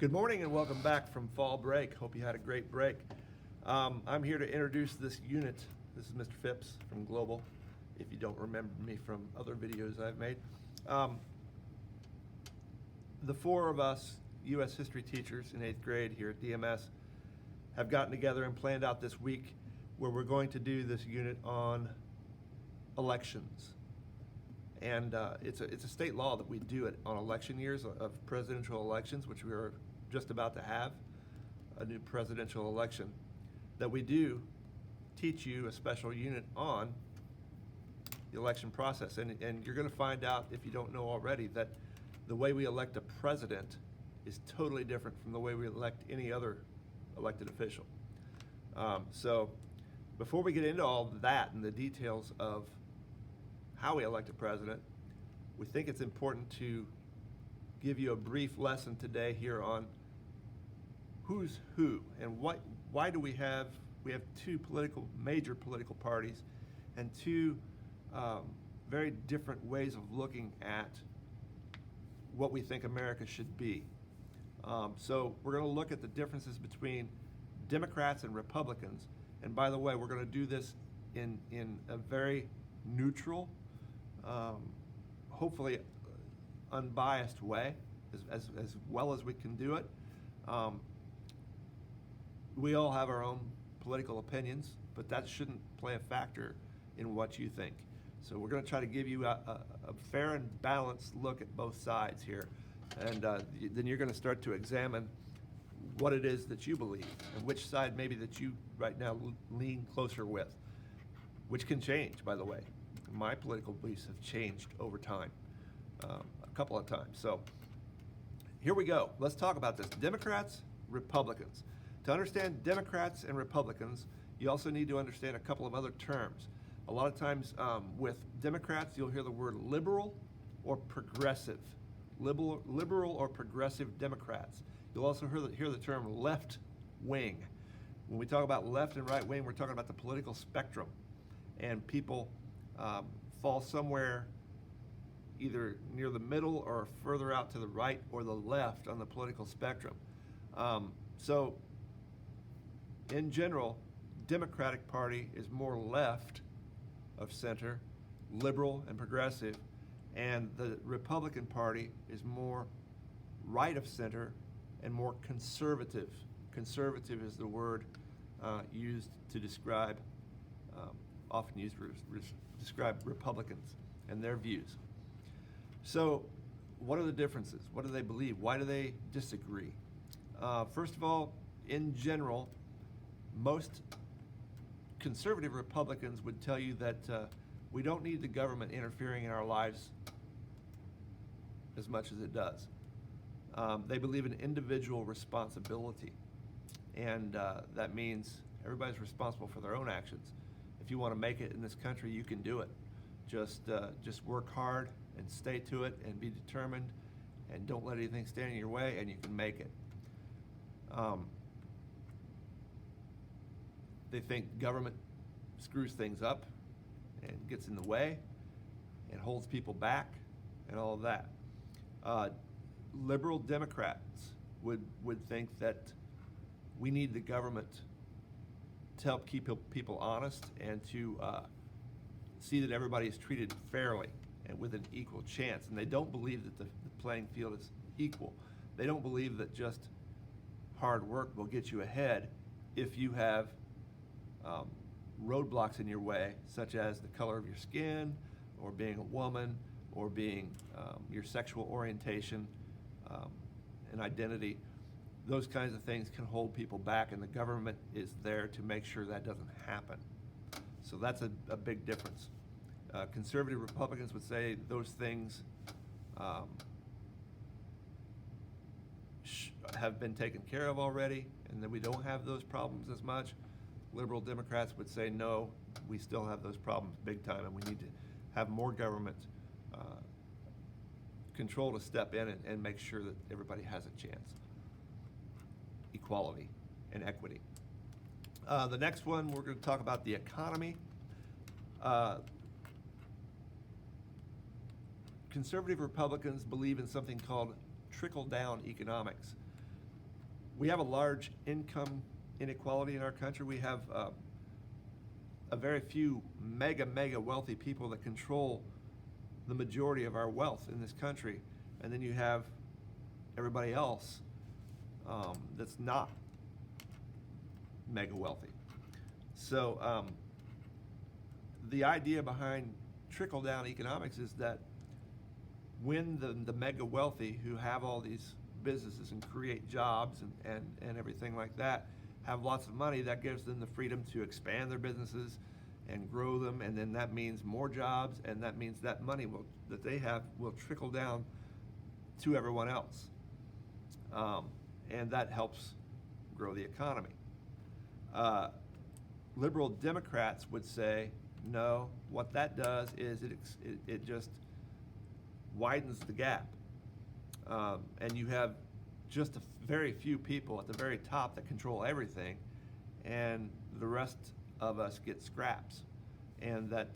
Good morning and welcome back from fall break. Hope you had a great break. I'm here to introduce this unit. This is Mr. Phipps from Global, if you don't remember me from other videos I've made. The four of us U.S. history teachers in 8th grade here at DMS have gotten together and planned out this week where we're going to do this unit on elections. And it's a state law that we do it on election years of presidential elections, which we are just about to have, a new presidential election, that we do teach you a special unit on the election process. And you're going to find out, if you don't know already, that the way we elect a president is totally different from the way we elect any other elected official. So before we get into all that and the details of how we elect a president, we think it's important to give you a brief lesson today here on who's who and why do we have two major political parties and two very different ways of looking at what we think America should be. So we're going to look at the differences between Democrats and Republicans, and by the way, we're going to do this in a very neutral, hopefully unbiased way, as well as we can do it. We all have our own political opinions, but that shouldn't play a factor in what you think. So we're going to try to give you a fair and balanced look at both sides here, and then you're going to start to examine what it is that you believe and which side maybe that you right now lean closer with, which can change, by the way. My political beliefs have changed over time, a couple of times. So here we go. Let's talk about this. Democrats, Republicans. To understand Democrats and Republicans, you also need to understand a couple of other terms. A lot of times with Democrats, you'll hear the word liberal or progressive. Liberal or progressive Democrats. You'll also hear the term left wing. When we talk about left and right wing, we're talking about the political spectrum. And people fall somewhere either near the middle or further out to the right or the left on the political spectrum. So in general, Democratic Party is more left of center, liberal and progressive, and the Republican Party is more right of center and more conservative. Conservative is the word used to describe, often used to describe Republicans and their views. So what are the differences? What do they believe? Why do they disagree? First of all, in general, most conservative Republicans would tell you that we don't need the government interfering in our lives as much as it does. They believe in individual responsibility, and that means everybody's responsible for their own actions. If you want to make it in this country, you can do it. Just work hard and stay to it and be determined, and don't let anything stand in your way, and you can make it. They think government screws things up and gets in the way and holds people back and all of that. Liberal Democrats would think that we need the government to help keep people honest and to see that everybody is treated fairly and with an equal chance. And they don't believe that the playing field is equal. They don't believe that just hard work will get you ahead if you have roadblocks in your way, such as the color of your skin, or being a woman, or being your sexual orientation and identity. Those kinds of things can hold people back, and the government is there to make sure that doesn't happen. So that's a big difference. Conservative Republicans would say those things have been taken care of already, and that we don't have those problems as much. Liberal Democrats would say, no, we still have those problems big time, and we need to have more government control to step in and make sure that everybody has a chance. Equality and equity. The next one, we're going to talk about the economy. Conservative Republicans believe in something called trickle-down economics. We have a large income inequality in our country. We have a very few mega wealthy people that control the majority of our wealth in this country. And then you have everybody else that's not mega wealthy. So the idea behind trickle-down economics is that when the mega wealthy who have all these businesses and create jobs and everything like that have lots of money, that gives them the freedom to expand their businesses and grow them, and then that means more jobs, and that means that money that they have will trickle down to everyone else, and that helps grow the economy. Liberal Democrats would say, no, what that does is it just widens the gap. And you have just a very few people at the very top that control everything, and the rest of us get scraps. And that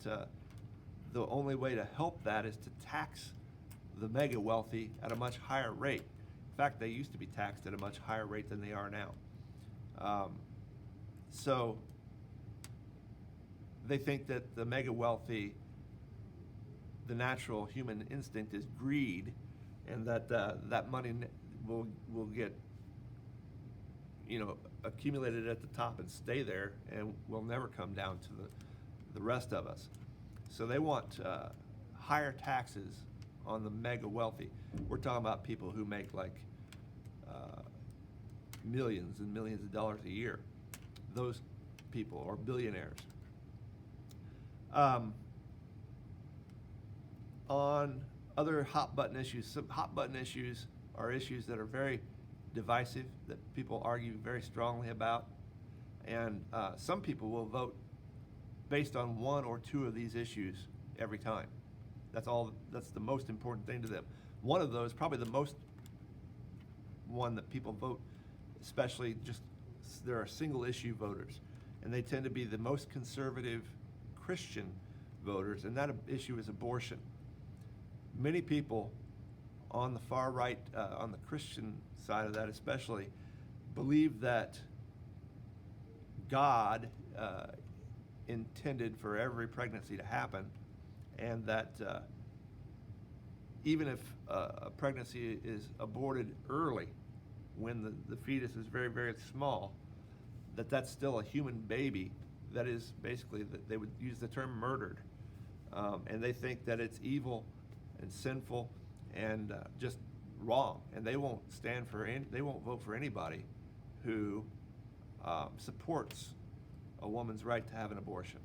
the only way to help that is to tax the mega wealthy at a much higher rate. In fact, they used to be taxed at a much higher rate than they are now. So they think that the mega wealthy, the natural human instinct is greed, and that that money will get accumulated at the top and stay there, and will never come down to the rest of us. So they want higher taxes on the mega wealthy. We're talking about people who make like millions and millions of dollars a year. Those people are billionaires. On other hot button issues, some hot button issues are issues that are very divisive, that people argue very strongly about, and some people will vote based on one or two of these issues every time. That's the most important thing to them. One of those, probably the most one that people vote, especially there are single issue voters, and they tend to be the most conservative Christian voters, and that issue is abortion. Many people on the far right, on the Christian side of that especially, believe that God intended for every pregnancy to happen, and that even if a pregnancy is aborted early, when the fetus is very, very small, that's still a human baby that is basically, that they would use the term murdered. And they think that it's evil and sinful and just wrong. And they won't they won't vote for anybody who supports a woman's right to have an abortion.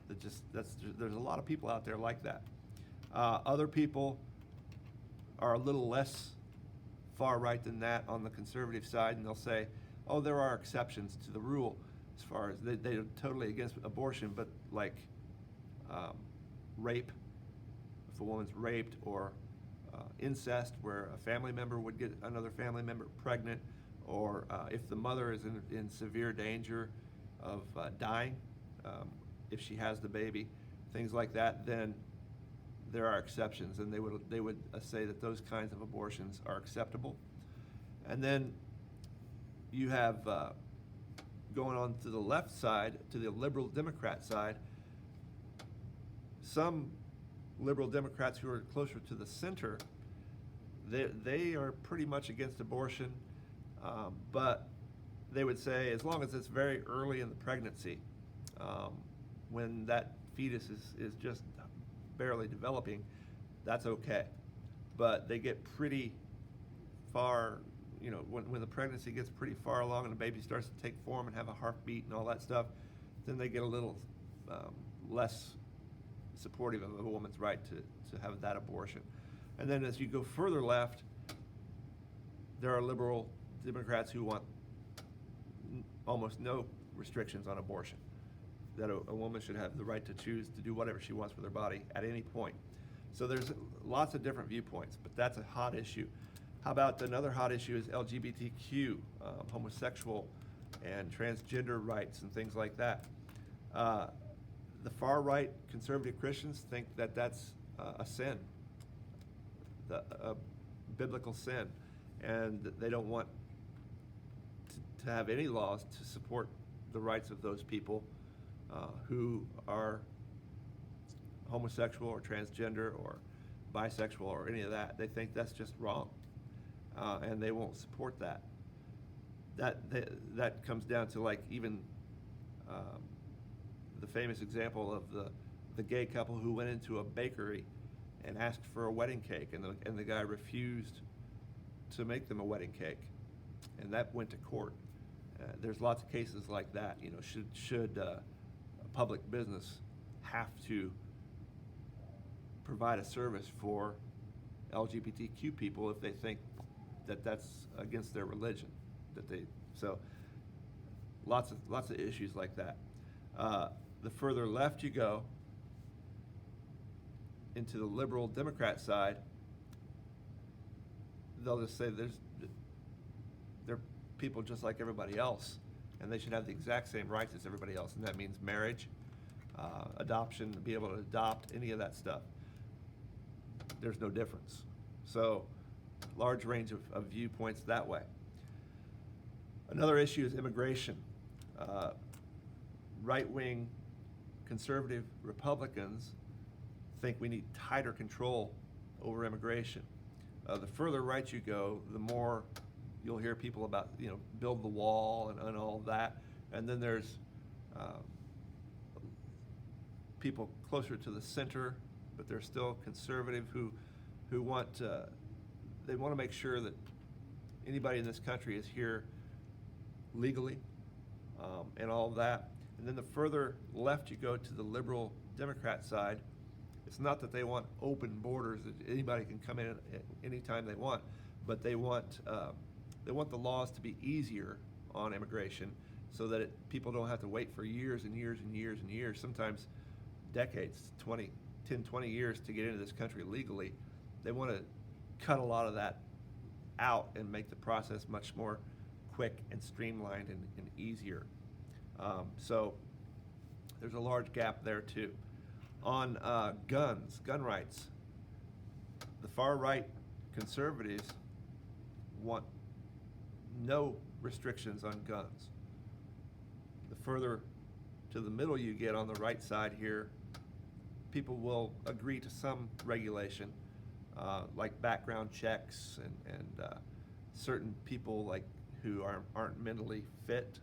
There's a lot of people out there like that. Other people are a little less far right than that on the conservative side, and they'll say, oh, there are exceptions to the rule as far as they're totally against abortion, but like rape, if a woman's raped, or incest, where a family member would get another family member pregnant, or if the mother is in severe danger of dying if she has the baby, things like that, then there are exceptions, and they would say that those kinds of abortions are acceptable. And then you have going on to the left side, to the liberal Democrat side, some liberal Democrats who are closer to the center, they are pretty much against abortion, but they would say as long as it's very early in the pregnancy, when that fetus is just barely developing, that's okay. But they get pretty far, when the pregnancy gets pretty far along and the baby starts to take form and have a heartbeat and all that stuff, then they get a little less supportive of a woman's right to have that abortion. And then as you go further left, there are liberal Democrats who want almost no restrictions on abortion, that a woman should have the right to choose to do whatever she wants with her body at any point. So there's lots of different viewpoints, but that's a hot issue. How about another hot issue is LGBTQ, homosexual and transgender rights and things like that. The far right conservative Christians think that that's a sin, a biblical sin, and they don't want to have any laws to support the rights of those people who are homosexual or transgender or bisexual or any of that. They think that's just wrong, and they won't support that. That comes down to, like, even the famous example of the gay couple who went into a bakery and asked for a wedding cake, and the guy refused to make them a wedding cake, and that went to court. There's lots of cases like that. You know, should a public business have to provide a service for LGBTQ people if they think that that's against their religion? So lots of issues like that. The further left you go into the liberal Democrat side, they'll just say they're people just like everybody else, and they should have the exact same rights as everybody else, and that means marriage, adoption, be able to adopt, any of that stuff. There's no difference. So, large range of viewpoints that way. Another issue is immigration. Right-wing conservative Republicans think we need tighter control over immigration. The further right you go, the more you'll hear people about, build the wall and all of that. And then there's people closer to the center, but they're still conservative who want they want to make sure that anybody in this country is here legally, and all of that. And then the further left you go to the liberal Democrat side, it's not that they want open borders, that anybody can come in at any time they want, but they want the laws to be easier on immigration so that people don't have to wait for years and years and years and years, sometimes decades, 10, 20 years to get into this country legally. They want to cut a lot of that out and make the process much more quick and streamlined and easier. So there's a large gap there too. On gun rights, the far right conservatives want no restrictions on guns. The further to the middle you get on the right side here, people will agree to some regulation, like background checks and certain people like who aren't mentally fit,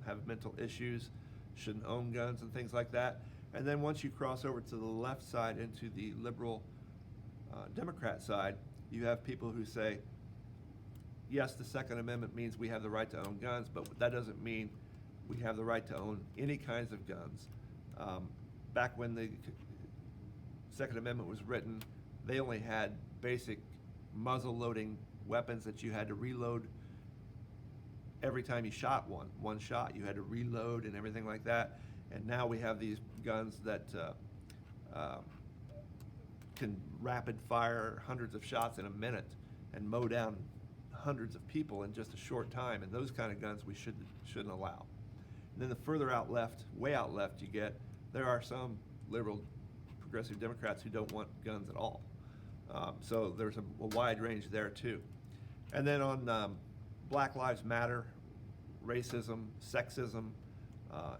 have mental issues, shouldn't own guns and things like that. And then once you cross over to the left side into the liberal Democrat side, you have people who say, yes, the Second Amendment means we have the right to own guns, but that doesn't mean we have the right to own any kinds of guns. Back when the Second Amendment was written, they only had basic muzzle-loading weapons that you had to reload every time you shot one shot. You had to reload and everything like that. And now we have these guns that can rapid fire hundreds of shots in a minute and mow down hundreds of people in just a short time. And those kind of guns we shouldn't allow. And then the further out left, way out left you get, there are some liberal progressive Democrats who don't want guns at all. So there's a wide range there too. And then on Black Lives Matter, racism, sexism,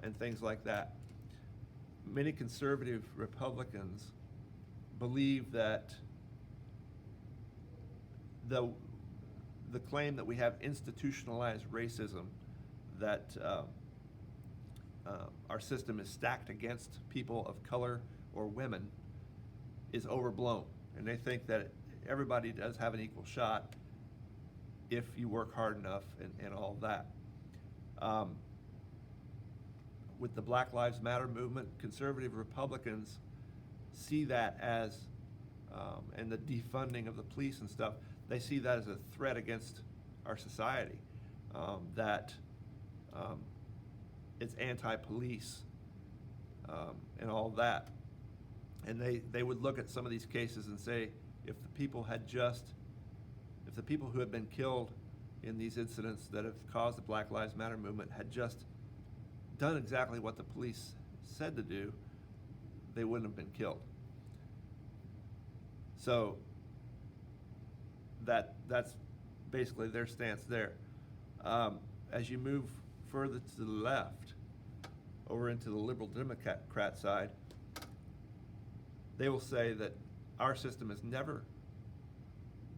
and things like that, many conservative Republicans believe that the claim that we have institutionalized racism, that our system is stacked against people of color or women, is overblown. And they think that everybody does have an equal shot if you work hard enough and all that. With the Black Lives Matter movement, conservative Republicans see that as, and the defunding of the police and stuff, they see that as a threat against our society, that it's anti-police and all that. And they would look at some of these cases and say, if the people who have been killed in these incidents that have caused the Black Lives Matter movement had just done exactly what the police said to do, they wouldn't have been killed. So that's basically their stance there. as you move further to the left, over into the liberal Democrat side, they will say that our system has never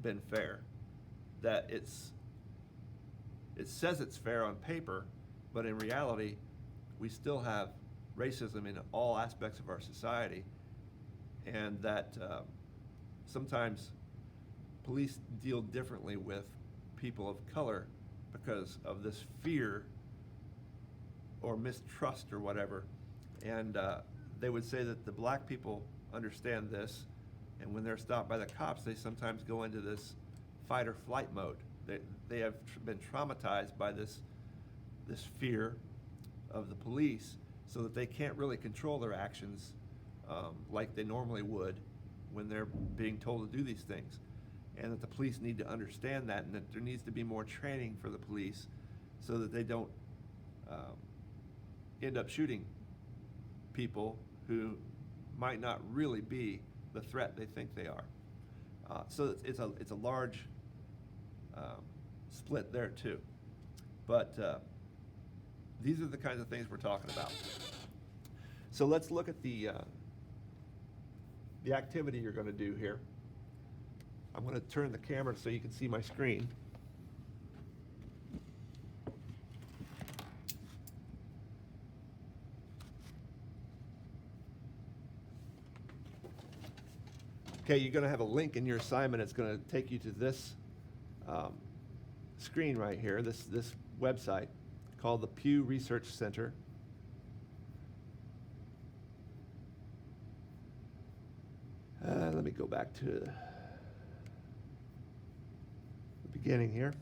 been fair, that it says it's fair on paper, but in reality, we still have racism in all aspects of our society, and that sometimes police deal differently with people of color because of this fear or mistrust or whatever. And they would say that the black people understand this, and when they're stopped by the cops, they sometimes go into this fight or flight mode. They have been traumatized by this fear of the police, so that they can't really control their actions like they normally would when they're being told to do these things. And that the police need to understand that, and that there needs to be more training for the police so that they don't end up shooting people who might not really be the threat they think they are. So it's a large split there too. But these are the kinds of things we're talking about. So let's look at the activity you're going to do here. I'm going to turn the camera so you can see my screen. Okay, you're going to have a link in your assignment. It's going to take you to this screen right here, this website called the Pew Research Center. Let me go back to the beginning here.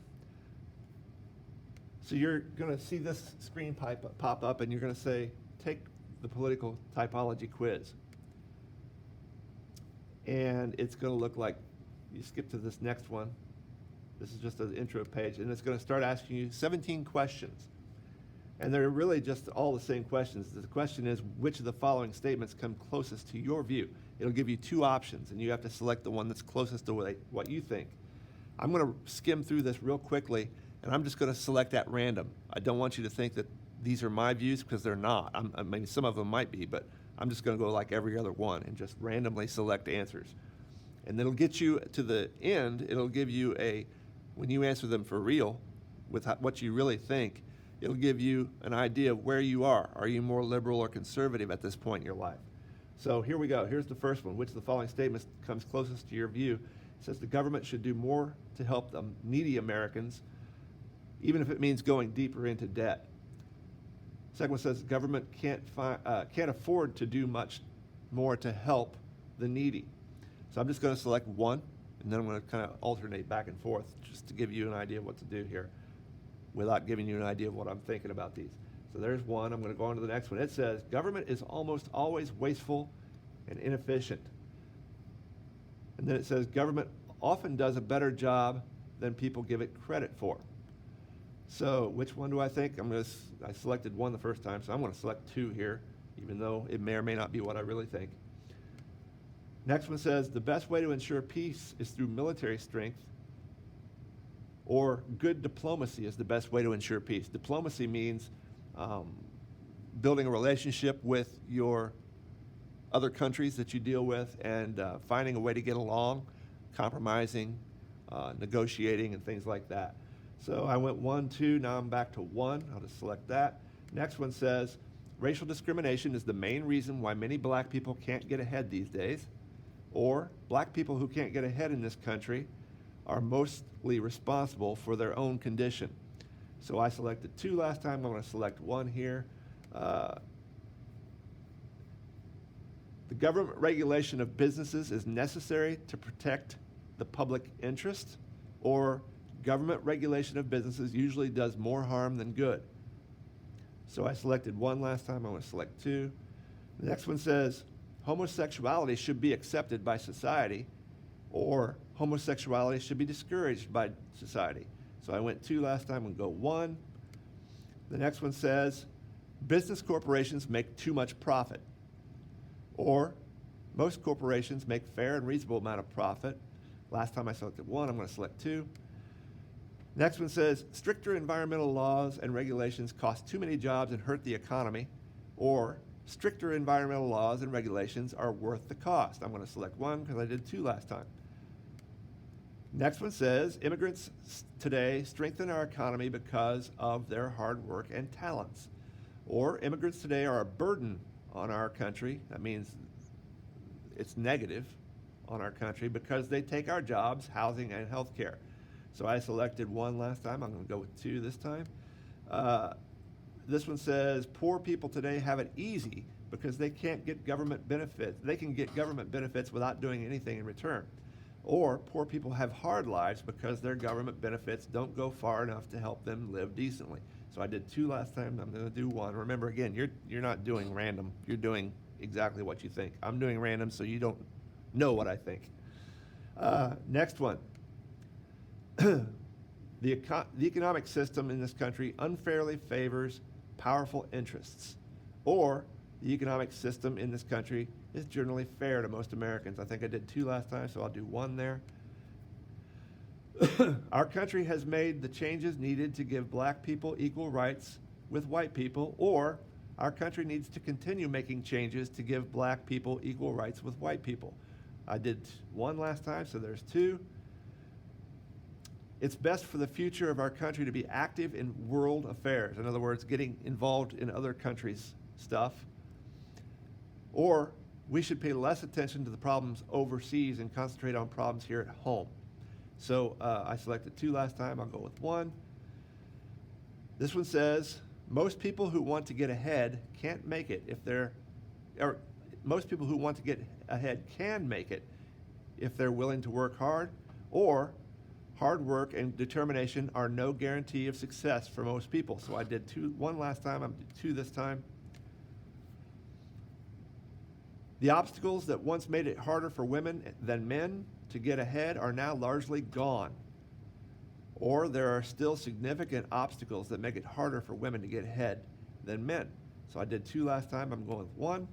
So you're going to see this screen pop up, and you're going to say, take the political typology quiz. And it's going to look like, you skip to this next one. This is just an intro page, and it's going to start asking you 17 questions. And they're really just all the same questions. The question is, which of the following statements come closest to your view? It'll give you two options, and you have to select the one that's closest to what you think. I'm going to skim through this real quickly, and I'm just going to select at random. I don't want you to think that these are my views, because they're not. I mean, some of them might be, but I'm just going to go like every other one and just randomly select answers. And it'll get you to the end. It'll give you when you answer them for real, with what you really think, it'll give you an idea of where you are. Are you more liberal or conservative at this point in your life? So here we go. Here's the first one. Which of the following statements comes closest to your view? It says the government should do more to help the needy Americans, even if it means going deeper into debt. Second one says government can't afford to do much more to help the needy. So I'm just going to select one, and then I'm going to kind of alternate back and forth just to give you an idea of what to do here without giving you an idea of what I'm thinking about these. So there's one. I'm going to go on to the next one. It says government is almost always wasteful and inefficient. And then it says government often does a better job than people give it credit for. So which one do I think? I selected one the first time, so I'm going to select two here, even though it may or may not be what I really think. Next one says the best way to ensure peace is through military strength, or good diplomacy is the best way to ensure peace. Diplomacy means building a relationship with your other countries that you deal with and finding a way to get along, compromising, negotiating, and things like that. So I went 1, 2, now I'm back to 1. I'll just select that. Next one says, racial discrimination is the main reason why many black people can't get ahead these days. Or, black people who can't get ahead in this country are mostly responsible for their own condition. So I selected 2 last time. I'm going to select 1 here. The government regulation of businesses is necessary to protect the public interest, or government regulation of businesses usually does more harm than good. So I selected 1 last time. I'm going to select 2. The next one says, homosexuality should be accepted by society, or homosexuality should be discouraged by society. So I went 2 last time and go 1. The next one says, business corporations make too much profit, or most corporations make fair and reasonable amount of profit. Last time I selected 1, I'm going to select 2. Next one says, stricter environmental laws and regulations cost too many jobs and hurt the economy, or stricter environmental laws and regulations are worth the cost. I'm going to select one because I did two last time. Next one says, immigrants today strengthen our economy because of their hard work and talents. Or immigrants today are a burden on our country. That means it's negative on our country because they take our jobs, housing, and health care. So I selected one last time. I'm going to go with two this time. This one says, poor people today have it easy because they can't get government benefits. They can get government benefits without doing anything in return. Or poor people have hard lives because their government benefits don't go far enough to help them live decently. So I did two last time. I'm going to do one. Remember, again, you're not doing random. You're doing exactly what you think. I'm doing random so you don't know what I think. Next one. The economic system in this country unfairly favors powerful interests. Or the economic system in this country is generally fair to most Americans. I think I did two last time, so I'll do one there. Our country has made the changes needed to give black people equal rights with white people, or our country needs to continue making changes to give black people equal rights with white people. I did one last time, so there's two. It's best for the future of our country to be active in world affairs. In other words, getting involved in other countries' stuff. Or we should pay less attention to the problems overseas and concentrate on problems here at home. So I selected two last time. I'll go with one. This one says, most people who want to get ahead can't make it if they're, or most people who want to get ahead can make it if they're willing to work hard, or hard work and determination are no guarantee of success for most people. So I did one last time, I'm doing two this time. The obstacles that once made it harder for women than men to get ahead are now largely gone. Or there are still significant obstacles that make it harder for women to get ahead than men. So I did two last time, I'm going with one.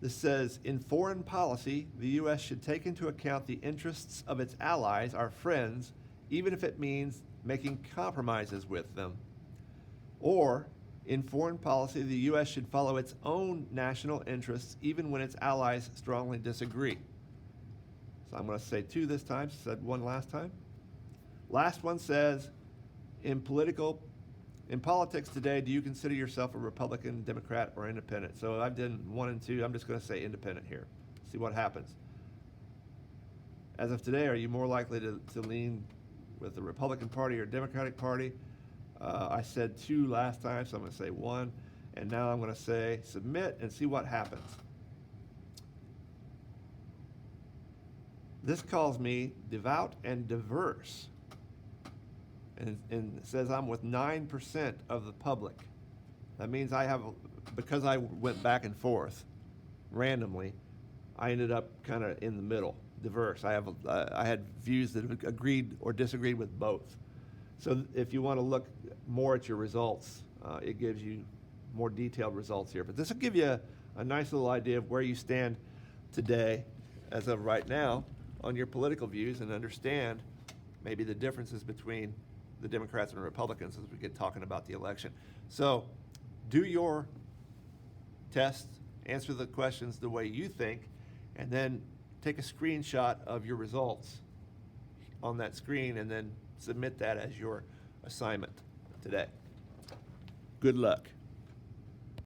This says, in foreign policy, the U.S. should take into account the interests of its allies, our friends, even if it means making compromises with them. Or, in foreign policy, the U.S. should follow its own national interests, even when its allies strongly disagree. So I'm going to say two this time, said one last time. Last one says, in politics today, do you consider yourself a Republican, Democrat, or independent? So I've done one and two. I'm just going to say independent here. See what happens. As of today, are you more likely to lean with the Republican Party or Democratic Party? I said two last time, so I'm going to say one. And now I'm going to say submit and see what happens. This calls me devout and diverse. And it says I'm with 9% of the public. That means because I went back and forth randomly, I ended up kind of in the middle, diverse. I had views that agreed or disagreed with both. So if you want to look more at your results, it gives you more detailed results here. But this will give you a nice little idea of where you stand today, as of right now, on your political views, and understand maybe the differences between the Democrats and the Republicans as we get talking about the election. So do your test, answer the questions the way you think, and then take a screenshot of your results on that screen and then submit that as your assignment today. Good luck.